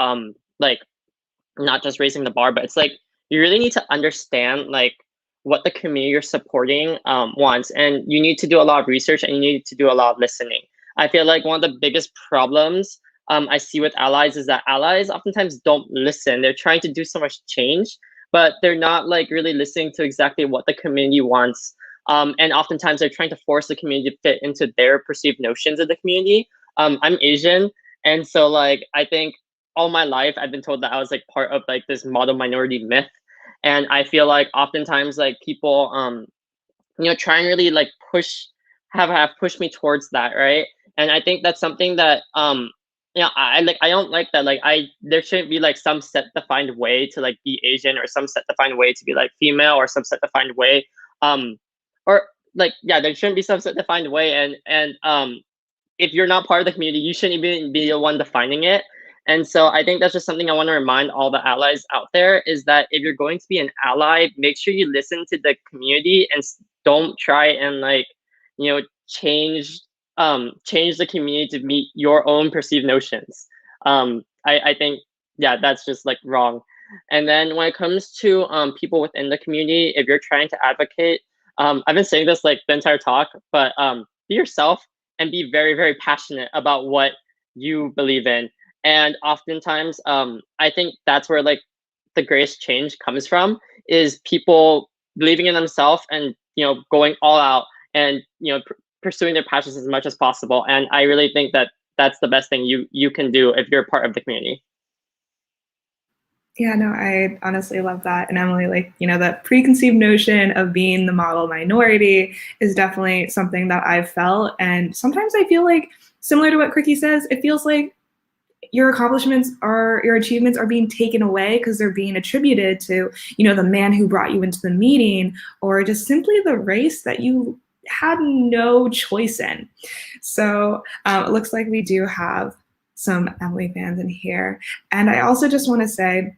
not just raising the bar, but it's like you really need to understand like what the community you're supporting wants, and you need to do a lot of research and you need to do a lot of listening. I feel like one of the biggest problems I see with allies is that allies oftentimes don't listen. They're trying to do so much change, but they're not like really listening to exactly what the community wants. And oftentimes they're trying to force the community to fit into their perceived notions of the community. I'm Asian, and so like I think all my life I've been told that I was like part of like this model minority myth, and I feel like oftentimes like people try and really like have pushed me towards that, right? And I think that's something that I don't like that. Like there shouldn't be like some set defined way to like be Asian, or some set defined way to be like female, or some set defined way or like yeah, there shouldn't be some set defined way, and if you're not part of the community, you shouldn't even be the one defining it. And so I think that's just something I want to remind all the allies out there, is that if you're going to be an ally, make sure you listen to the community and don't try and like, change the community to meet your own perceived notions. I think, yeah, that's just like wrong. And then when it comes to people within the community, if you're trying to advocate, I've been saying this like the entire talk, but be yourself and be very, very passionate about what you believe in. And oftentimes, I think that's where like the greatest change comes from, is people believing in themselves and going all out and pursuing their passions as much as possible. And I really think that that's the best thing you can do if you're part of the community. Yeah, no, I honestly love that. And Emily, like, that preconceived notion of being the model minority is definitely something that I've felt. And sometimes I feel like, similar to what Qrikey says, it feels like your achievements are being taken away because they're being attributed to, the man who brought you into the meeting, or just simply the race that you had no choice in. So it looks like we do have some Emily fans in here. And I also just want to say,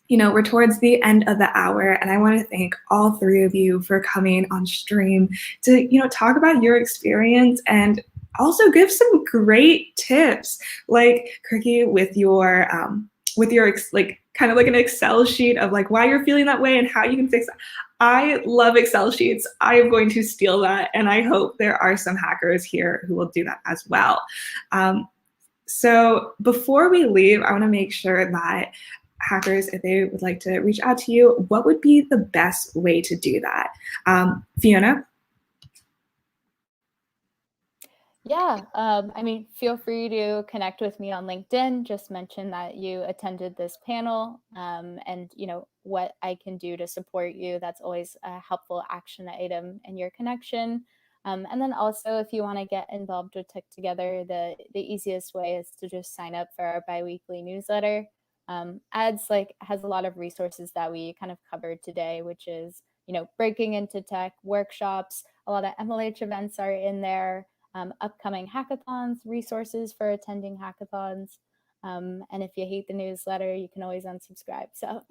we're towards the end of the hour, and I want to thank all three of you for coming on stream to, talk about your experience and also give some great tips, like Qrikey with your like kind of like an Excel sheet of like why you're feeling that way and how you can fix it. I love Excel sheets. I am going to steal that, and I hope there are some hackers here who will do that as well. So before we leave, I want to make sure that hackers, if they would like to reach out to you, what would be the best way to do that? Fiona? Yeah, I mean, feel free to connect with me on LinkedIn. Just mention that you attended this panel, and what I can do to support you. That's always a helpful action item in your connection. And then also, if you want to get involved with TechTogether, the easiest way is to just sign up for our biweekly newsletter. Ads has a lot of resources that we kind of covered today, which is breaking into tech, workshops. A lot of MLH events are in there. Upcoming hackathons, resources for attending hackathons. And if you hate the newsletter, you can always unsubscribe. So,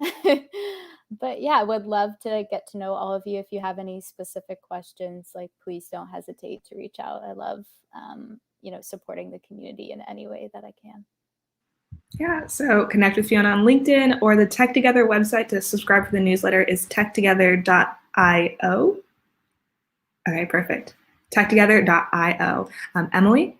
but yeah, I would love to get to know all of you. If you have any specific questions, please don't hesitate to reach out. I love, supporting the community in any way that I can. Yeah, so connect with Fiona on LinkedIn, or the TechTogether website to subscribe to the newsletter is techtogether.io. Okay, perfect. TechTogether.io. Emily?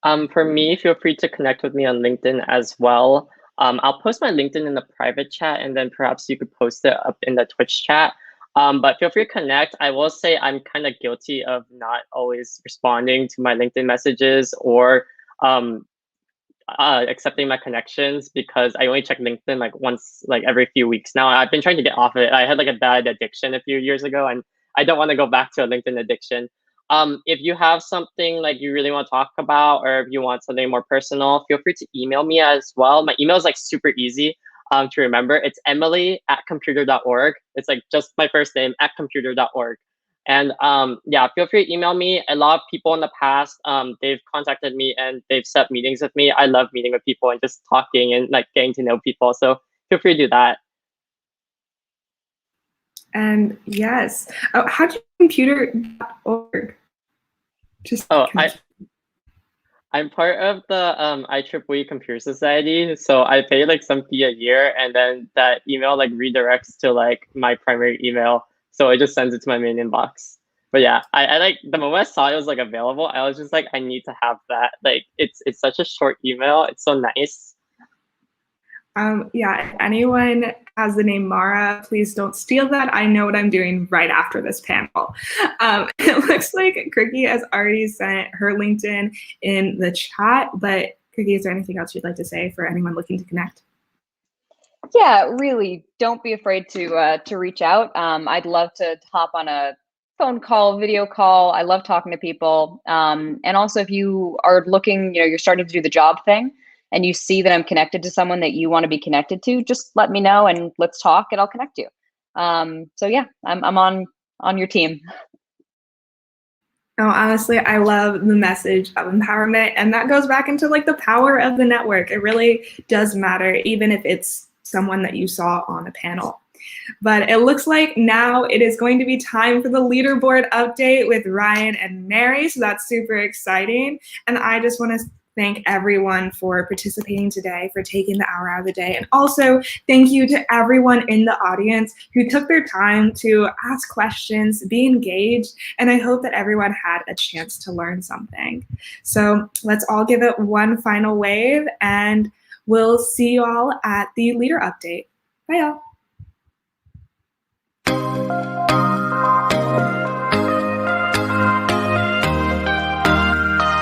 For me, feel free to connect with me on LinkedIn as well. I'll post my LinkedIn in the private chat, and then perhaps you could post it up in the Twitch chat. But feel free to connect. I will say I'm kind of guilty of not always responding to my LinkedIn messages or accepting my connections, because I only check LinkedIn once every few weeks now. I've been trying to get off of it. I had a bad addiction a few years ago, and I don't want to go back to a LinkedIn addiction. If you have something you really want to talk about, or if you want something more personal, feel free to email me as well. My email is super easy to remember. It's emily@computer.org. It's just my first name @computer.org. And yeah, feel free to email me. A lot of people in the past, they've contacted me and they've set meetings with me. I love meeting with people and just talking and getting to know people. So feel free to do that. And yes, how'd you computer.org? I'm part of the IEEE Computer Society, so I pay some fee a year, and then that email redirects to my primary email, so it just sends it to my main inbox. But yeah, I like the moment I saw it was like available, I was just like, I need to have that. Like it's such a short email. It's so nice. Yeah, if anyone has the name Mara, please don't steal that. I know what I'm doing right after this panel. It looks like Kriki has already sent her LinkedIn in the chat, but Kriki, is there anything else you'd like to say for anyone looking to connect? Yeah, really, don't be afraid to reach out. I'd love to hop on a phone call, video call. I love talking to people. And also, if you are looking, you're starting to do the job thing, and you see that I'm connected to someone that you want to be connected to, just let me know and let's talk, and I'll connect you. So yeah, I'm on your team. Oh, honestly, I love the message of empowerment, and that goes back into like the power of the network. It really does matter, even if it's someone that you saw on a panel. But it looks like now it is going to be time for the leaderboard update with Ryan and Mary, so that's super exciting. And I just want to thank everyone for participating today, for taking the hour out of the day. And also thank you to everyone in the audience who took their time to ask questions, be engaged, and I hope that everyone had a chance to learn something. So let's all give it one final wave, and we'll see you all at the leader update. Bye, y'all.